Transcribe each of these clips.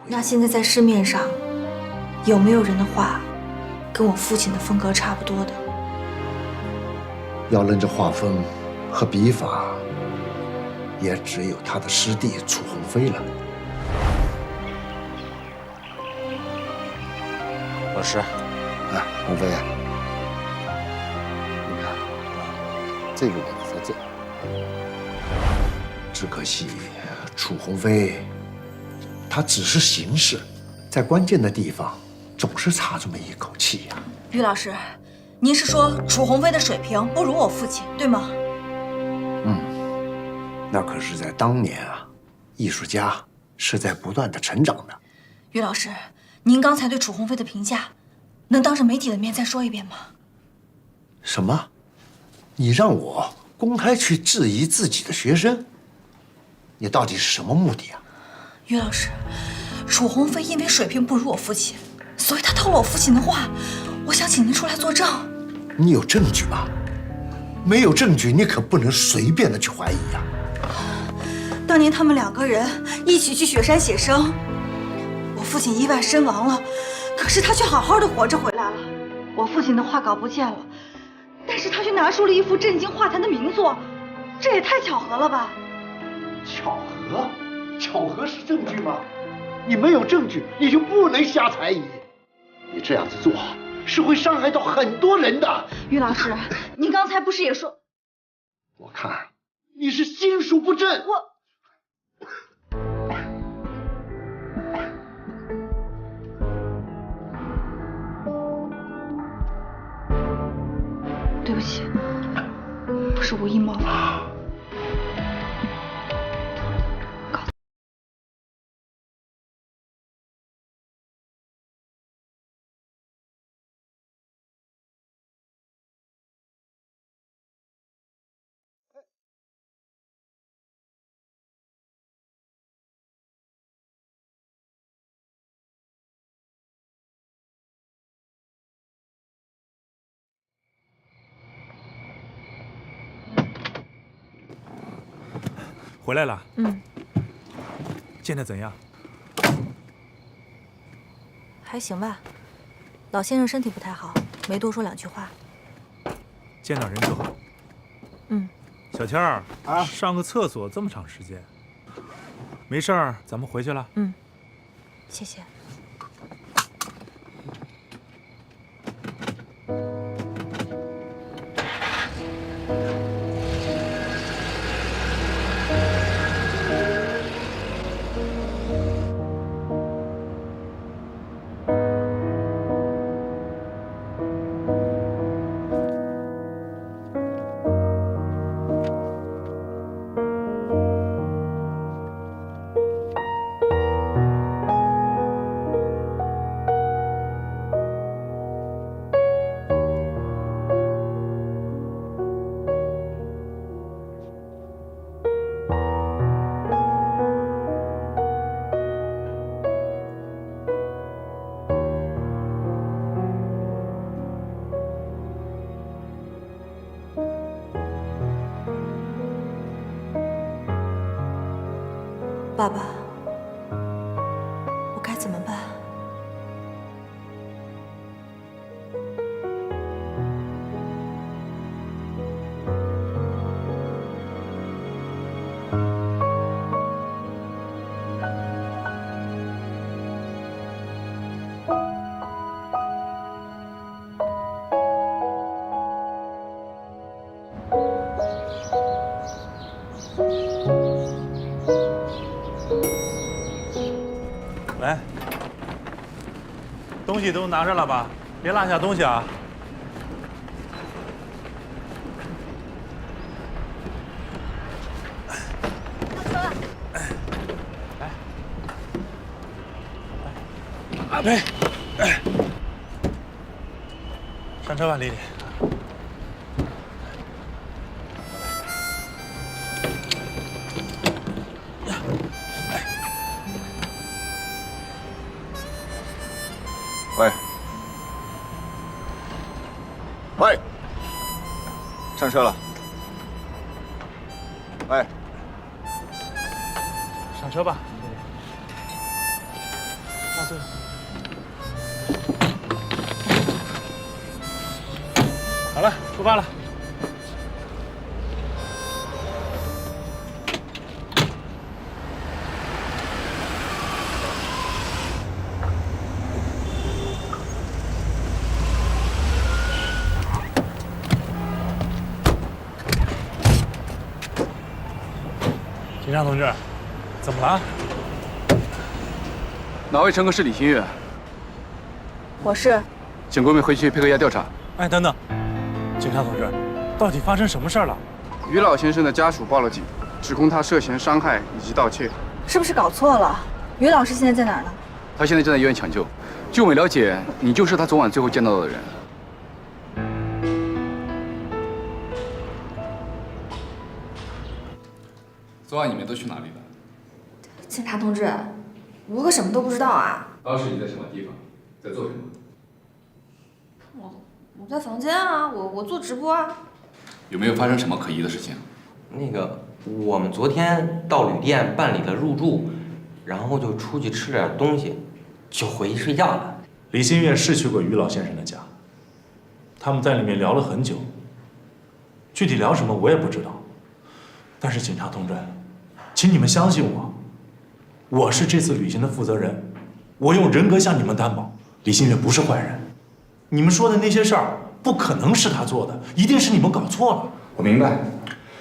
那现在在市面上有没有人的画跟我父亲的风格差不多的？要论这画风和笔法，也只有他的师弟楚鸿飞了。老师，哎，鸿飞，你看，这个位置在这，只可惜楚鸿飞，他只是形式，在关键的地方总是差这么一口气呀。于老师，您是说楚鸿飞的水平不如我父亲，对吗？那可是在当年啊，艺术家是在不断的成长的。于老师，您刚才对楚鸿飞的评价，能当着媒体的面再说一遍吗？什么？你让我公开去质疑自己的学生？你到底是什么目的啊？于老师，楚鸿飞因为水平不如我父亲，所以他偷了我父亲的画。我想请您出来作证。你有证据吗？没有证据，你可不能随便的去怀疑呀。当年他们2个人一起去雪山写生，我父亲意外身亡了，可是他却好好的活着回来了。我父亲的画稿不见了，但是他却拿出了一幅震惊画坛的名作，这也太巧合了吧？巧合？巧合是证据吗？你没有证据，你就不能瞎猜疑。你这样子做是会伤害到很多人的。于老师，您刚才不是也说？我看你是心术不正。对不起，不是无意冒犯。回来了。见得怎样？还行吧，老先生身体不太好，没多说2句话。见到人就好。小倩儿啊，上个厕所这么长时间，没事儿，咱们回去了。谢谢。爸爸，我该怎么办？来，东西都拿上了吧，别落下东西啊。上车了。来，阿培，上车吧，丽丽。喂，喂，上车了。喂，上车吧。对。好了，出发了。警察同志，怎么了？哪位乘客是李新月？我是。请国美回去配合一下调查。哎，等等，警察同志，到底发生什么事儿了？于老先生的家属报了警，指控他涉嫌伤害以及盗窃。是不是搞错了？于老师现在在哪儿呢？他现在正在医院抢救。据我们了解，你就是他昨晚最后见到的人。昨晚你们都去哪里了？警察同志，我可什么都不知道啊！当时你在什么地方，在做什么？我在房间啊，我做直播啊。有没有发生什么可疑的事情？那个，我们昨天到旅店办理了入住，然后就出去吃了点东西，就回去睡觉了。李新月是去过于老先生的家，他们在里面聊了很久，具体聊什么我也不知道。但是警察同志，请你们相信我，我是这次旅行的负责人，我用人格向你们担保，李新月不是坏人。你们说的那些事儿不可能是他做的，一定是你们搞错了。我明白，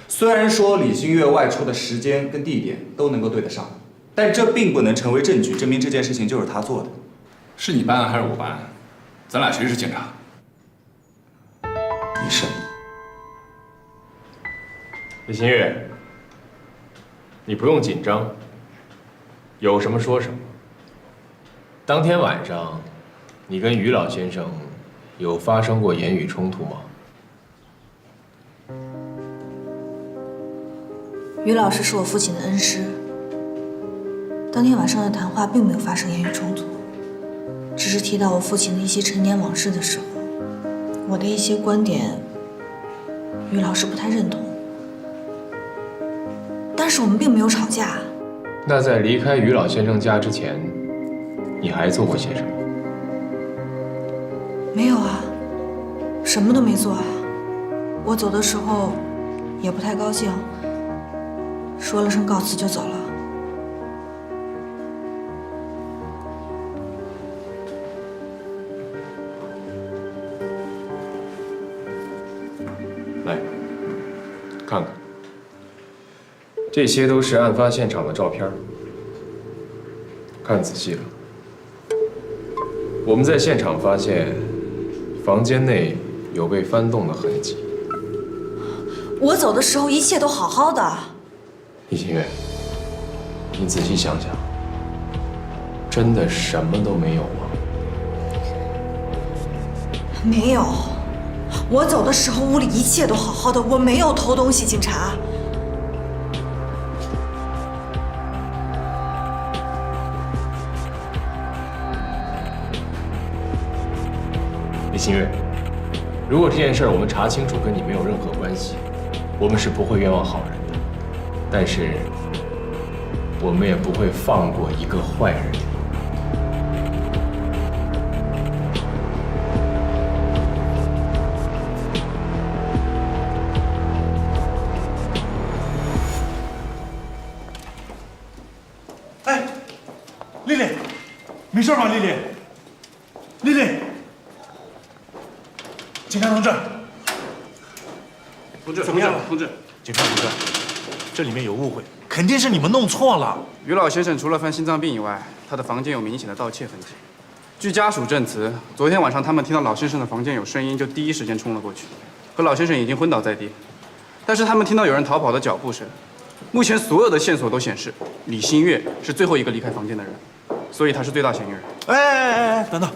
虽然说李新月外出的时间跟地点都能够对得上，但这并不能成为证据证明这件事情就是他做的。是你办案还是我办案？咱俩谁是警察？你是。李新月，你不用紧张，有什么说什么。当天晚上，你跟于老先生有发生过言语冲突吗？于老师是我父亲的恩师，当天晚上的谈话并没有发生言语冲突，只是提到我父亲的一些陈年往事的时候，我的一些观点，于老师不太认同。但是我们并没有吵架。那在离开于老先生家之前，你还做过些什么？没有啊，什么都没做啊。我走的时候也不太高兴，说了声告辞就走了。来，看看，这些都是案发现场的照片，看仔细了。我们在现场发现，房间内有被翻动的痕迹。我走的时候一切都好好的。李新月，你仔细想想，真的什么都没有吗？没有，我走的时候屋里一切都好好的，我没有偷东西，警察。李新月，如果这件事我们查清楚跟你没有任何关系，我们是不会冤枉好人的。但是，我们也不会放过一个坏人。哎，丽丽，没事吧？丽丽，丽丽，警察同志，怎么样了？同志，警察同志，这里面有误会，肯定是你们弄错了。于老先生除了犯心脏病以外，他的房间有明显的盗窃痕迹。据家属证词，昨天晚上他们听到老先生的房间有声音，就第一时间冲了过去。可老先生已经昏倒在地，但是他们听到有人逃跑的脚步声。目前所有的线索都显示，李新月是最后一个离开房间的人，所以他是最大嫌疑人。哎，等等，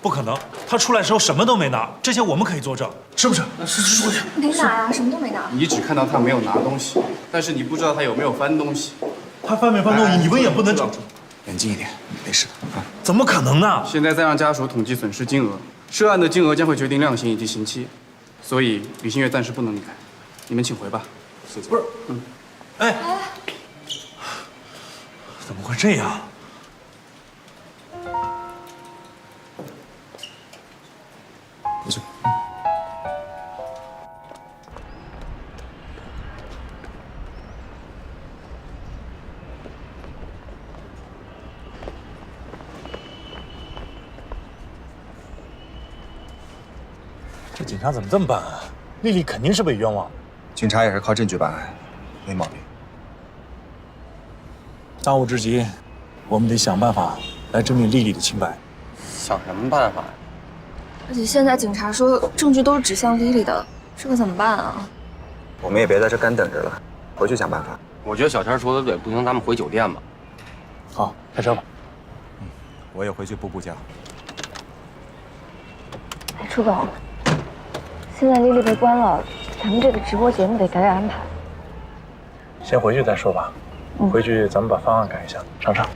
不可能，他出来的时候什么都没拿，这些我们可以作证，是不是？是。没拿呀，什么都没拿。你只看到他没有拿东西，但是你不知道他有没有翻东西。他翻没翻东西，你们也不能找。冷静一点，没事的啊。怎么可能呢？现在再让家属统计损失金额，涉案的金额将会决定量刑以及刑期，所以李新月暂时不能离开。你们请回吧。不是，哎，怎么会这样？察怎么这么办啊？丽丽肯定是被冤枉的。警察也是靠证据办案，没毛病。当务之急，我们得想办法来证明丽丽的清白。想什么办法？而且现在警察说证据都是指向莉莉的，这可怎么办啊？我们也别在这干等着了，回去想办法。我觉得小天说的对，不行咱们回酒店吧。好，开车吧。我也回去补补觉。哎，初总，现在莉莉被关了，咱们这个直播节目得改安排。先回去再说吧。回去咱们把方案改一下，上场。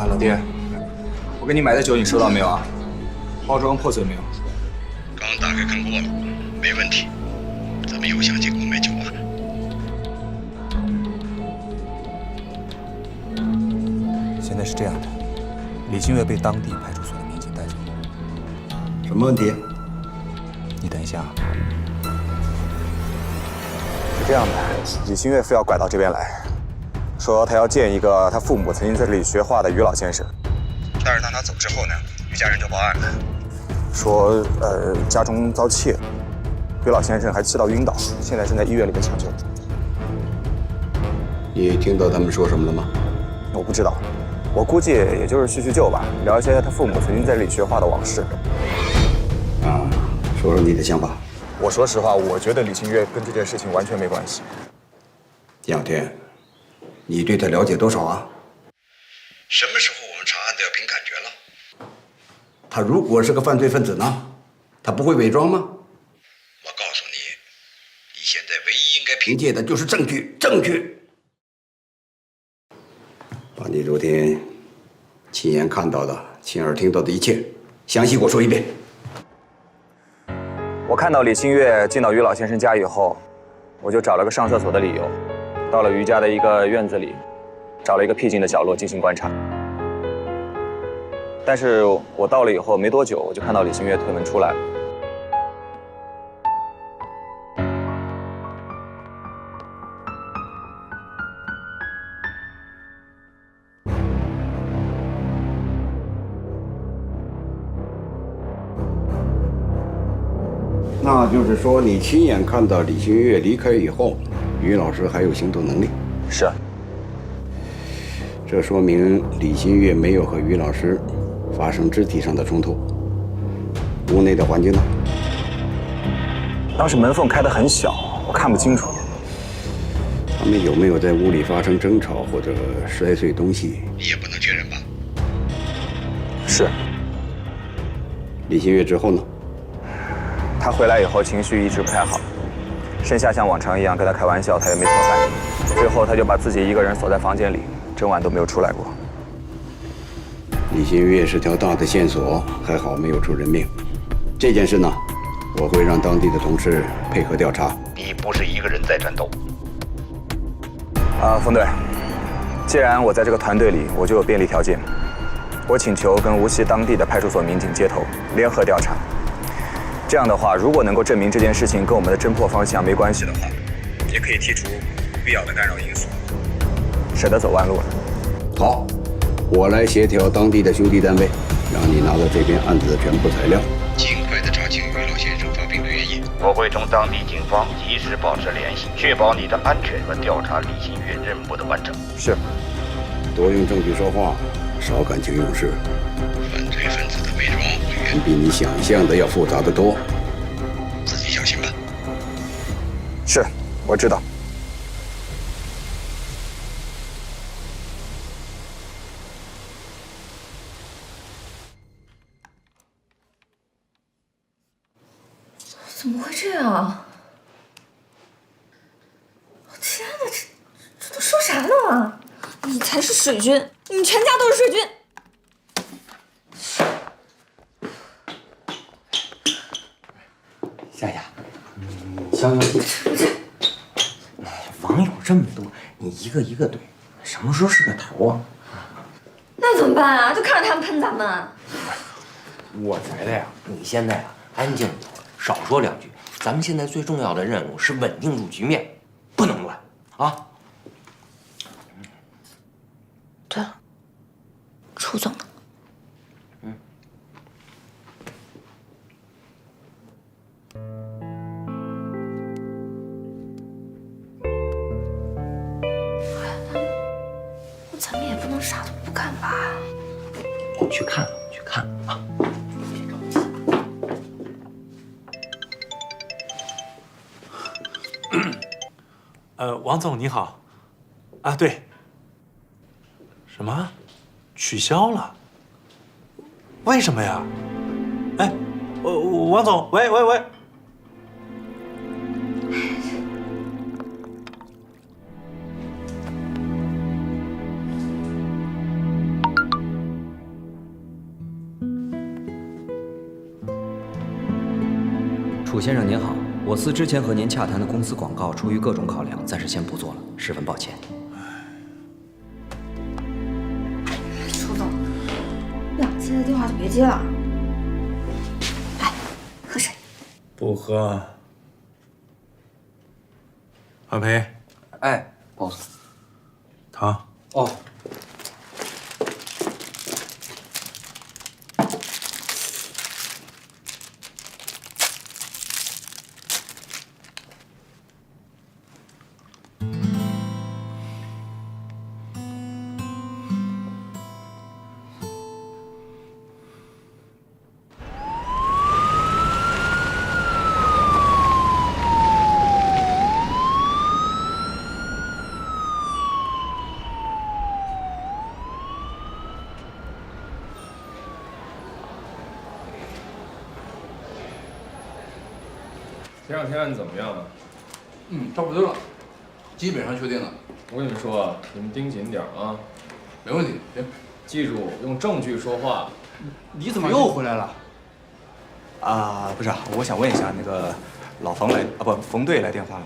老爹，我给你买的酒你收到没有啊？包装破碎没有？刚打开看过了，没问题。咱们有详情给我买酒啊。现在是这样的，李新月被当地派出所的民警带走。什么问题？你等一下。是这样的，李新月非要拐到这边来，说他要见一个他父母曾经在这里学画的于老先生。但是当他走之后呢，于家人就报案了，说家中遭窃，于老先生还气到晕倒，现在正在医院里面抢救。你听到他们说什么了吗？我不知道，我估计也就是叙叙旧吧，聊一些他父母曾经在这里学画的往事。啊，说说你的想法。我说实话，我觉得李新月跟这件事情完全没关系。杨天，你对他了解多少啊？什么时候我们查案都要凭感觉了？他如果是个犯罪分子呢？他不会伪装吗？我告诉你，你现在唯一应该凭借的就是证据，证据。把你昨天亲眼看到的、亲耳听到的一切，详细给我说一遍。我看到李新月进到于老先生家以后，我就找了个上厕所的理由，到了于家的一个院子里，找了一个僻静的角落进行观察。但是我到了以后没多久，我就看到李新月推门出来了。那就是说，你亲眼看到李新月离开以后，于老师还有行动能力。是。这说明李新月没有和于老师发生肢体上的冲突。屋内的环境呢？当时门缝开得很小，我看不清楚。他们有没有在屋里发生争吵或者摔碎东西？你也不能确认吧？是。李新月之后呢？他回来以后情绪一直不太好，盛夏像往常一样跟他开玩笑，他也没什么反应。最后他就把自己一个人锁在房间里，整晚都没有出来过。李新月是条大的线索，还好没有出人命。这件事呢，我会让当地的同事配合调查。你不是一个人在战斗。冯队，既然我在这个团队里，我就有便利条件。我请求跟无锡当地的派出所民警接头，联合调查。这样的话，如果能够证明这件事情跟我们的侦破方向没关系的话，也可以剔除不必要的干扰因素，省得走弯路了。好，我来协调当地的兄弟单位，让你拿到这边案子的全部材料，尽快的查清于老先生发病的原因。我会同当地警方及时保持联系，确保你的安全和调查李新月任务的完成。是。多用证据说话，少感情用事。犯罪分子的伪装远比你想象的要复杂得多，自己小心吧。是，我知道。怎么会这样？天哪，这都说啥呢？你才是水军，你们全家都是水军。夏夏，消消气。网友这么多，你一个一个怼，什么时候是个头啊？那怎么办啊？就看着他们喷咱们。我觉得呀，你现在啊，安静一会儿，少说两句。咱们现在最重要的任务是稳定住局面，不能乱啊。对了，楚总呢？咱们也不能啥都不干吧？我去看，去看啊！别着急。王总你好。啊，对。什么？取消了？为什么呀？哎，王总，喂。楚先生您好，我司之前和您洽谈的公司广告，出于各种考量，暂时先不做了，十分抱歉。楚总，2接的电话就别接了。来，喝水。不喝。阿培，哎，boss。糖。哦。前2天案子怎么样啊？差不多了，基本上确定了。我跟你们说啊，你们盯紧点啊。没问题，行。记住，用证据说话。你怎么又回来了？啊，不是，我想问一下，那个老冯来啊，不，冯队来电话了。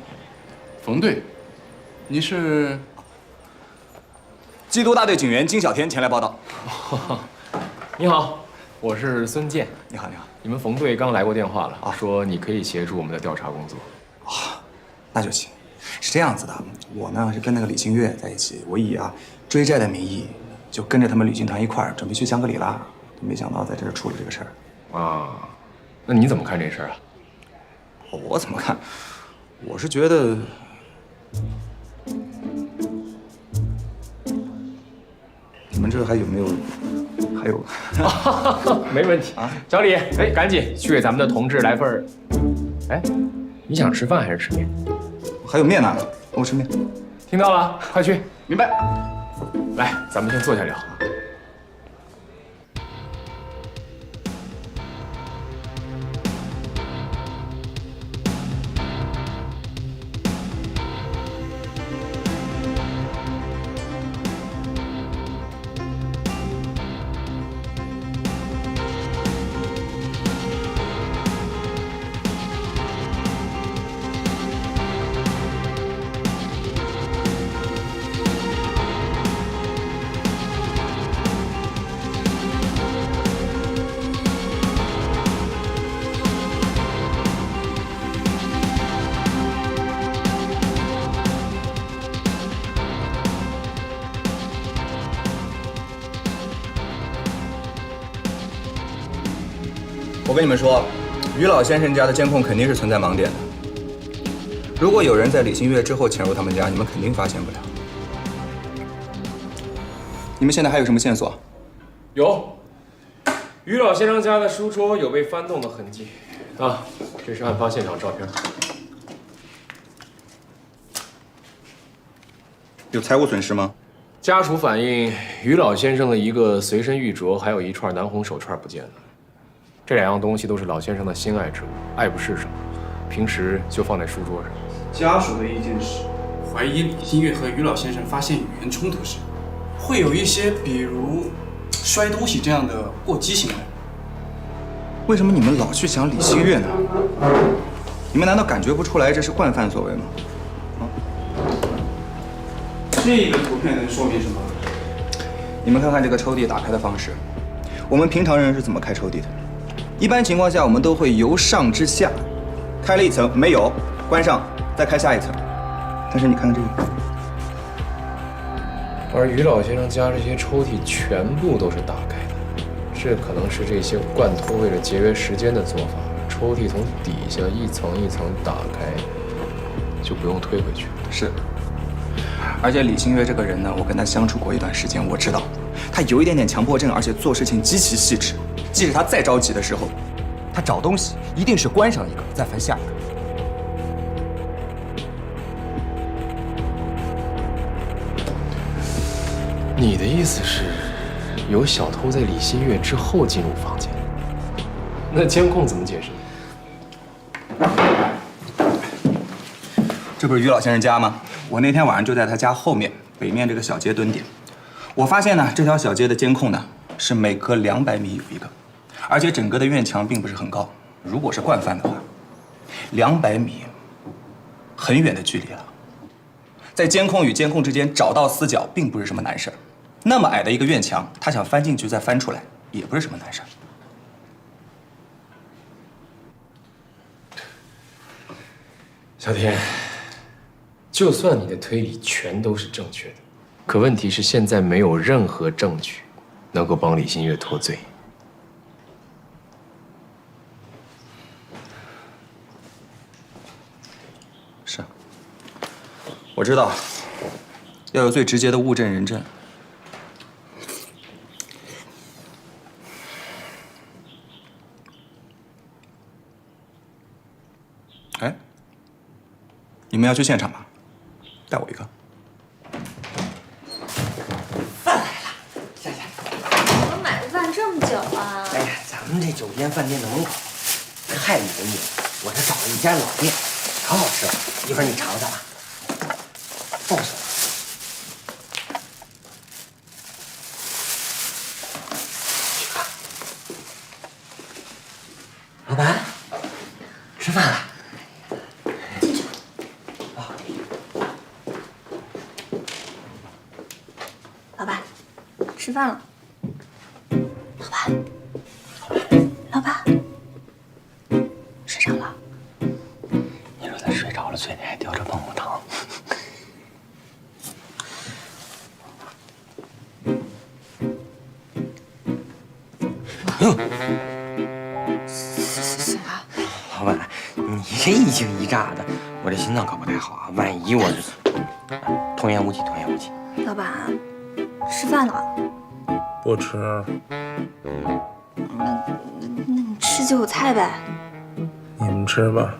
冯队，你是？缉毒大队警员金小天前来报道。你好，我是孙健。你好，你好。你们冯队刚来过电话了，说你可以协助我们的调查工作。那就行。是这样子的，我呢是跟那个李新月在一起，我以追债的名义，就跟着他们旅行团一块儿准备去香格里拉，没想到在这儿出了这个事儿。啊，那你怎么看这事儿啊？我怎么看？我是觉得，你们这还有没有？还有，没问题啊！小李，哎，赶紧去给咱们的同志来份儿。哎，你想吃饭还是吃面？还有面呢，我吃面。听到了，快去。明白。来，咱们先坐下聊。我跟你们说，于老先生家的监控肯定是存在盲点的。如果有人在李新月之后潜入他们家，你们肯定发现不了。你们现在还有什么线索？有，于老先生家的书桌有被翻动的痕迹。啊，这是案发现场照片。有财物损失吗？家属反映，于老先生的一个随身玉镯，还有一串南红手串不见了。这2样东西都是老先生的心爱之物，爱不释手，平时就放在书桌上。家属的意见是，怀疑李新月和于老先生发现语言冲突时，会有一些比如摔东西这样的过激行为。为什么你们老去想李新月呢？你们难道感觉不出来这是惯犯所为吗？这个图片能说明什么？你们看看这个抽屉打开的方式，我们平常人是怎么开抽屉的？一般情况下，我们都会由上至下，开了一层没有，关上，再开下一层。但是你看看这个，而于老先生家这些抽屉全部都是打开的，这可能是这些惯偷为了节约时间的做法。抽屉从底下一层一层打开，就不用推回去。是。而且李新月这个人呢，我跟他相处过一段时间，我知道他有一点点强迫症，而且做事情极其细致。即使他再着急的时候，他找东西一定是关上一个，再翻下一个。你的意思是，有小偷在李新月之后进入房间？那监控怎么解释？这不是于老先生家吗？我那天晚上就在他家后面北面这个小街蹲点。我发现呢，这条小街的监控呢是每隔200米有一个，而且整个的院墙并不是很高。如果是惯犯的话，200米，很远的距离了。在监控与监控之间找到死角，并不是什么难事儿。那么矮的一个院墙，他想翻进去再翻出来，也不是什么难事儿。小田，就算你的推理全都是正确的，可问题是现在没有任何证据能够帮李新月脱罪。是，我知道，要有最直接的物证人证。哎，你们要去现场吗？带我一个。饭来了，夏夏。我买的饭这么久啊？哎呀，咱们这酒店饭店的门口太有名，我这找了一家老店，可好吃了，一会儿你尝尝啊。告诉我。老板，吃饭了。进去。老板，吃饭了。老板，老板，睡着了。你说他睡着了，嘴里还叼着棒棒糖。老板，你这一惊一乍的，我这心脏可不太好啊！万一我这……童言无忌，童言无忌。老板，吃饭了？不吃。那你吃就有菜呗。你们吃吧。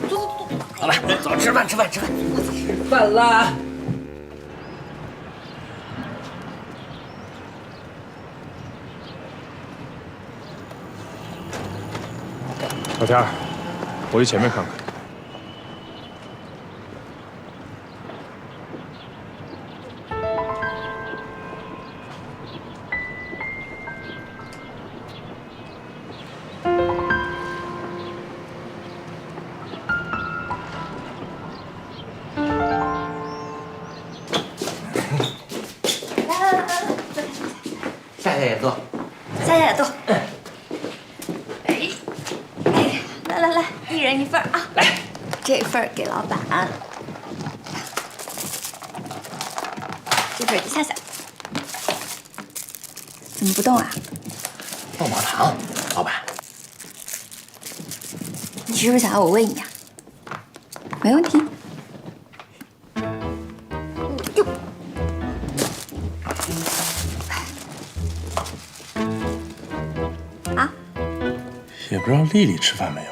走，老板，走，吃饭，吃饭，吃饭，吃饭啦！老田，我去前面看看。夏夏也坐，夏夏也坐。来，一人一份啊！来，这份给老板，这份给夏夏。怎么不动啊？棒棒糖，老板。你是不是想要我喂你呀？没问题。啊？也不知道丽丽吃饭没有，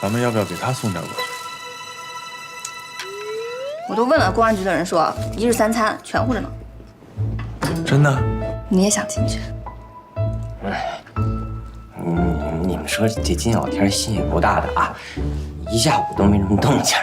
咱们要不要给她送点过去？我都问了公安局的人说，一日3餐全乎着呢。真的？你也想进去？哎，你们说这金小天心也不大的啊，一下午都没什么动静。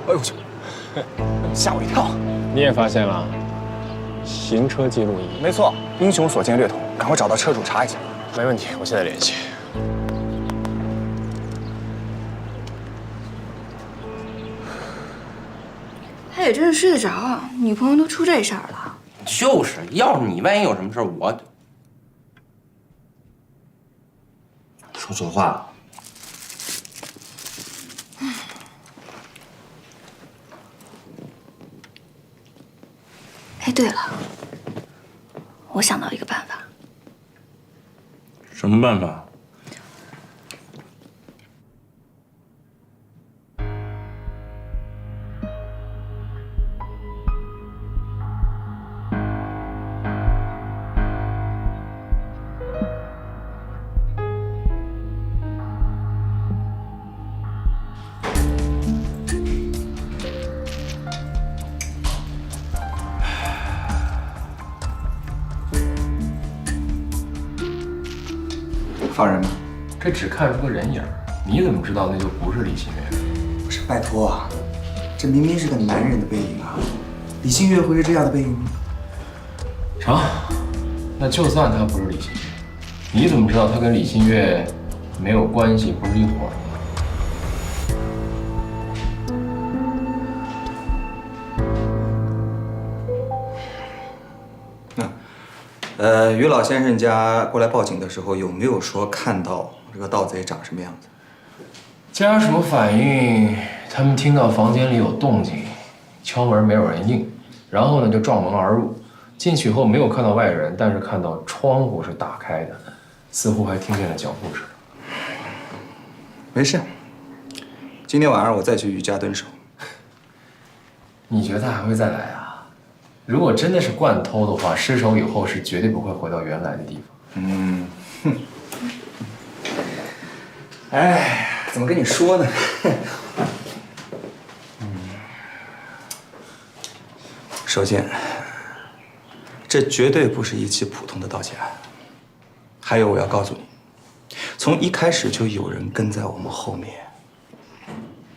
哎呦我去，吓我一跳！你也发现了，行车记录仪。没错，英雄所见略同，赶快找到车主查一下。没问题，我现在联系。他也真是睡得着啊，女朋友都出这事儿了。就是，要是你万一有什么事儿，我说错话了。哎，对了，我想到一个办法。什么办法？放人吗？这只看出个人影儿，你怎么知道那就不是李新月？不是，拜托啊，这明明是个男人的背影啊，李新月会是这样的背影吗？成，那就算他不是李新月，你怎么知道他跟李新月没有关系，不是一伙的？于老先生家过来报警的时候，有没有说看到这个盗贼长什么样子？家属反映，他们听到房间里有动静，敲门没有人应，然后呢就撞门而入。进去后没有看到外人，但是看到窗户是打开的，似乎还听见了脚步声。没事，今天晚上我再去于家蹲守。你觉得他还会再来啊？如果真的是惯偷的话，失手以后是绝对不会回到原来的地方。哎，怎么跟你说呢？首先，这绝对不是一起普通的盗窃案。还有，我要告诉你，从一开始就有人跟在我们后面，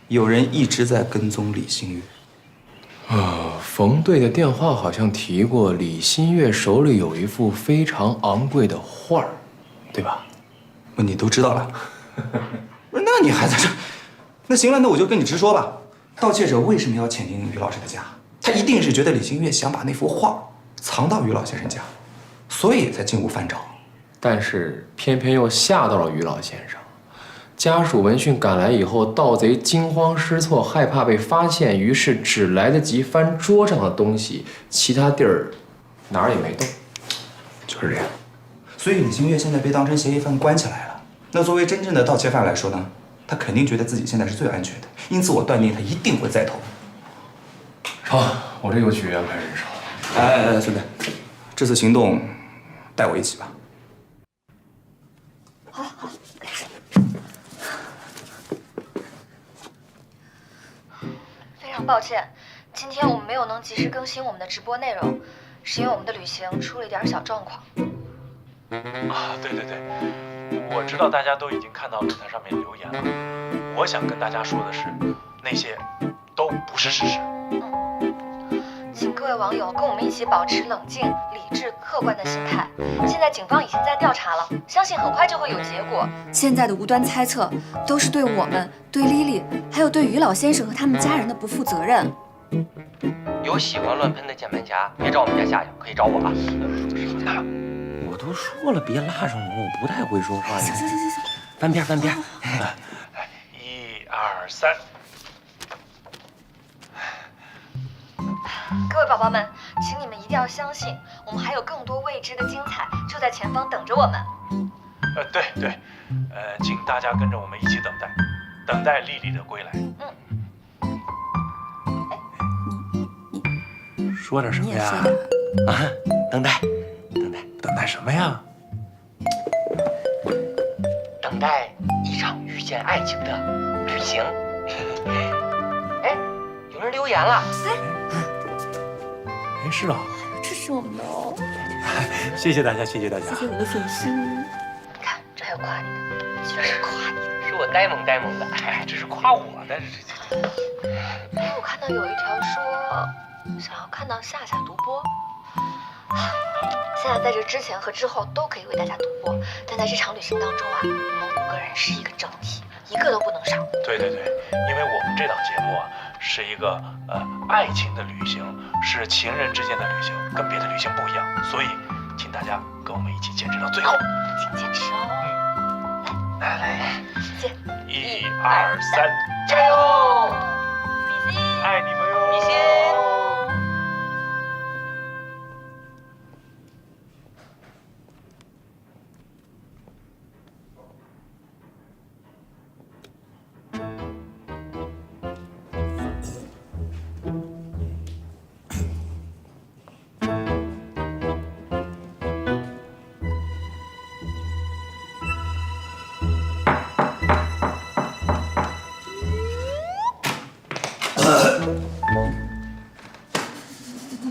有人一直在跟踪李新月。冯队的电话好像提过，李新月手里有一幅非常昂贵的画，对吧？你都知道了。不是，那你还在这？那行了，那我就跟你直说吧。盗窃者为什么要潜进于老师的家？他一定是觉得李新月想把那幅画藏到于老先生家，所以才进屋翻找。但是偏偏又吓到了于老先生。家属闻讯赶来以后，盗贼惊慌失措，害怕被发现，于是只来得及翻桌上的东西，其他地儿哪儿也没动。就是这样。所以李新月现在被当成嫌疑犯关起来了。那作为真正的盗窃犯来说呢，他肯定觉得自己现在是最安全的，因此我断定他一定会再偷。好，我这又去安排人手。哎，孙子，这次行动带我一起吧。好，好，开始。非常抱歉，今天我们没有能及时更新我们的直播内容，是因为我们的旅行出了一点小状况。啊，对对对，我知道大家都已经看到论坛上面留言了。我想跟大家说的是，那些都不是事实。请各位网友跟我们一起保持冷静、理智、客观的心态。现在警方已经在调查了，相信很快就会有结果。现在的无端猜测，都是对我们、对莉莉，还有对于老先生和他们家人的不负责任。有喜欢乱喷的键盘侠，别找我们家夏夏，可以找我啊。我都说了别拉上我，我不太会说话。行，翻篇。1、2、3。各位宝宝们，请你们一定要相信，我们还有更多未知的精彩就在前方等着我们。对，请大家跟着我们一起等待莉莉的归来。说点什么呀？啊，等待什么呀？等待一场遇见爱情的旅行。哎，有人留言了。哎，是啊。这是我们的哦。谢谢大家。谢谢我的粉丝。你看，这还有夸你的，居然是夸你的，是我呆萌的。哎，这是夸我的，我看到有一条说想要看到夏夏独播。夏夏在这之前和之后都可以为大家独播，但在这场旅行当中啊，我们5个人是一个整体，一个都不能少。对，因为我们这档节目啊是一个爱情的旅行，是情人之间的旅行，跟别的旅行不一样，所以请大家跟我们一起坚持到最后。请坚持哦。来，谢谢。1、2、3，加油！爱你们哟！比心。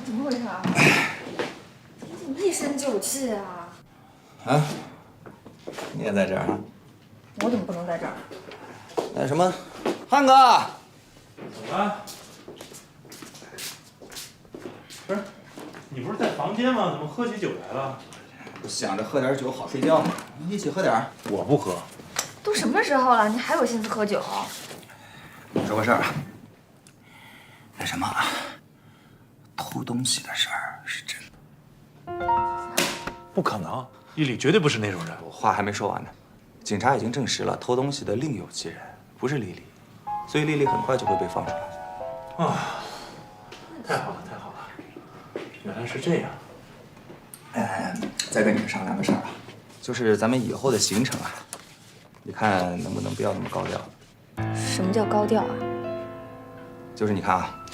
怎么回事啊？你怎么一身酒气啊？啊，你也在这儿啊？我怎么不能在这儿？那什么，汉哥，怎么了？不是，你不是在房间吗？怎么喝起酒来了？我想着喝点酒好睡觉嘛，一起喝点儿。我不喝。都什么时候了，你还有心思喝酒？说个事儿啊，那什么，偷东西的事儿是真的。不可能，丽丽绝对不是那种人。我话还没说完呢，警察已经证实了偷东西的另有其人，不是丽丽，所以丽丽很快就会被放出来。啊，太好了，原来是这样。再跟你们商量个事儿啊，就是咱们以后的行程啊，你看能不能不要那么高调？什么叫高调啊？就是你看啊，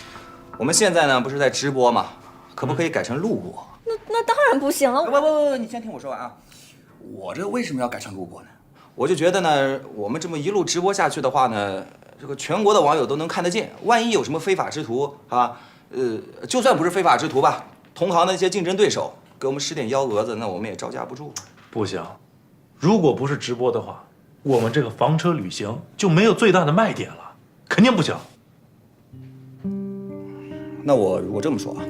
我们现在呢不是在直播吗？可不可以改成录播？那当然不行了。不，你先听我说完啊。我这为什么要改成录播呢？我就觉得呢，我们这么一路直播下去的话呢，这个全国的网友都能看得见。万一有什么非法之徒啊，就算不是非法之徒吧，同行的一些竞争对手给我们使点幺蛾子，那我们也招架不住。不行，如果不是直播的话，我们这个房车旅行就没有最大的卖点了，肯定不行。那我如果这么说啊，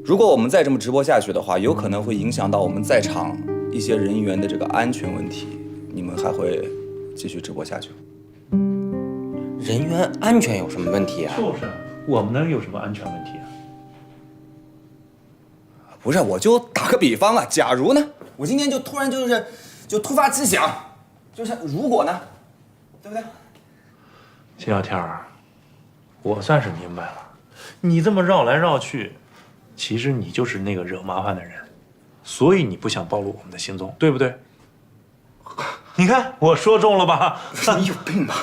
如果我们再这么直播下去的话，有可能会影响到我们在场一些人员的这个安全问题。你们还会继续直播下去吗？人员安全有什么问题啊？就是，我们那儿有什么安全问题啊？不是，我就打个比方啊，假如呢，我今天就突然就突发奇想，就是如果呢，对不对？秦小天儿，我算是明白了，你这么绕来绕去，其实你就是那个惹麻烦的人，所以你不想暴露我们的行踪，对不对？你看我说中了吧？你有病吧？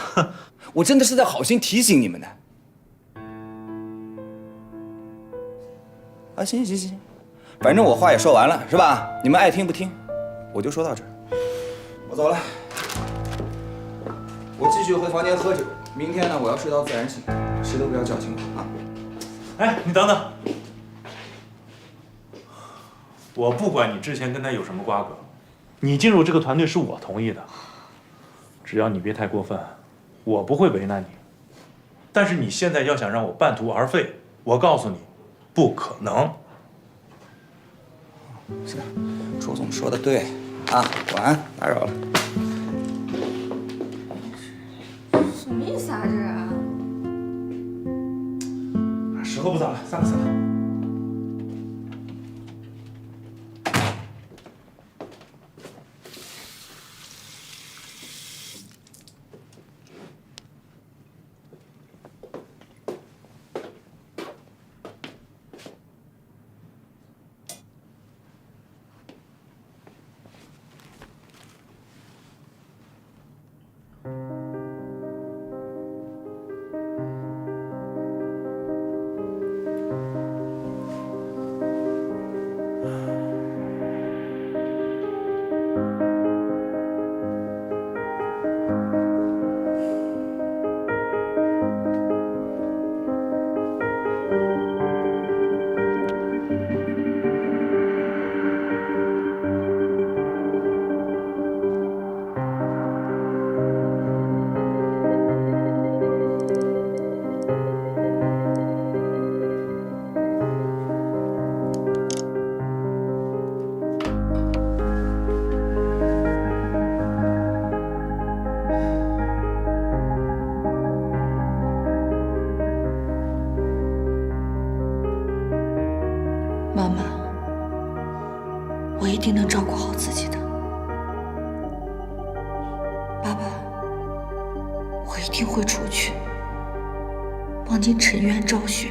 我真的是在好心提醒你们的。啊，行，反正我话也说完了，是吧？你们爱听不听，我就说到这儿。我走了，我继续回房间喝酒。明天呢，我要睡到自然醒，谁都不要叫醒我啊！哎，你等等，我不管你之前跟他有什么瓜葛，你进入这个团队是我同意的。只要你别太过分，我不会为难你。但是你现在要想让我半途而废，我告诉你，不可能。是，朱总说的对啊，晚安，打扰了。什么意思啊？这是？时候不早了，散了散了。妈妈，我一定能照顾好自己的。爸爸，我一定会出去帮您沉冤昭雪。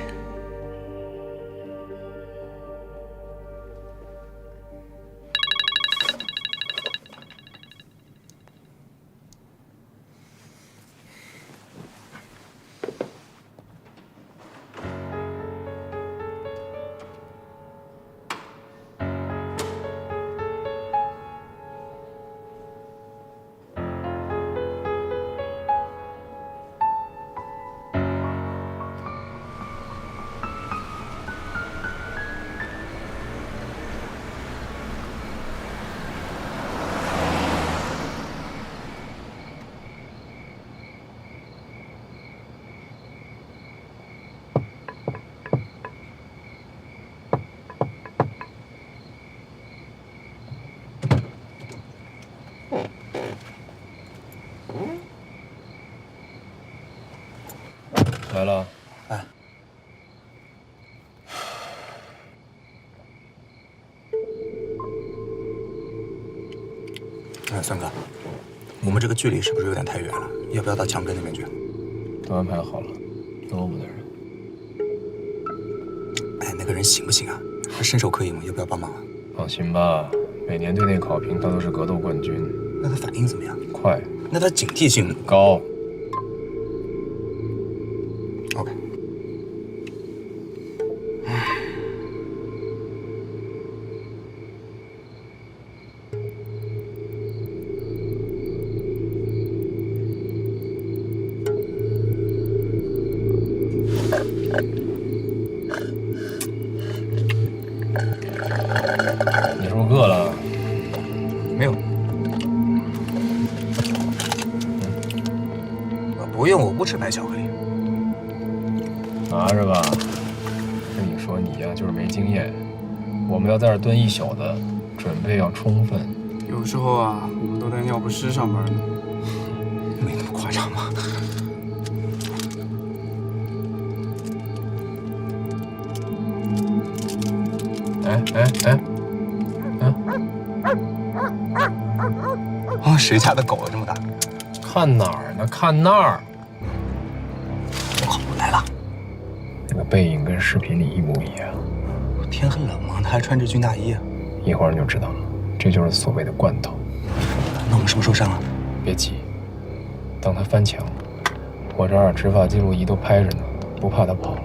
来了。哎，孙哥，我们这个距离是不是有点太远了？要不要到墙根那边去？都安排好了，有我们的人。哎，那个人行不行啊？他身手可以吗？要不要帮忙啊？放心吧，每年队内考评他都是格斗冠军。那他反应怎么样？快。那他警惕性高。OK。你是不是饿了？没有。不用，我不吃白巧克力。拿着吧。跟你说，你呀就是没经验。我们要在这儿蹲一宿的，准备要充分。有时候啊，我们都带尿不湿上班呢。没那么夸张吧？啊！谁家的狗这么大？看哪儿呢？看那儿。我靠！来了。那个背影跟视频里一模一样。天很冷吗？他还穿着军大衣啊。一会儿你就知道了，这就是所谓的罐头。那我们什么时候上啊？别急，等他翻墙，我这儿执法记录仪都拍着呢，不怕他跑了。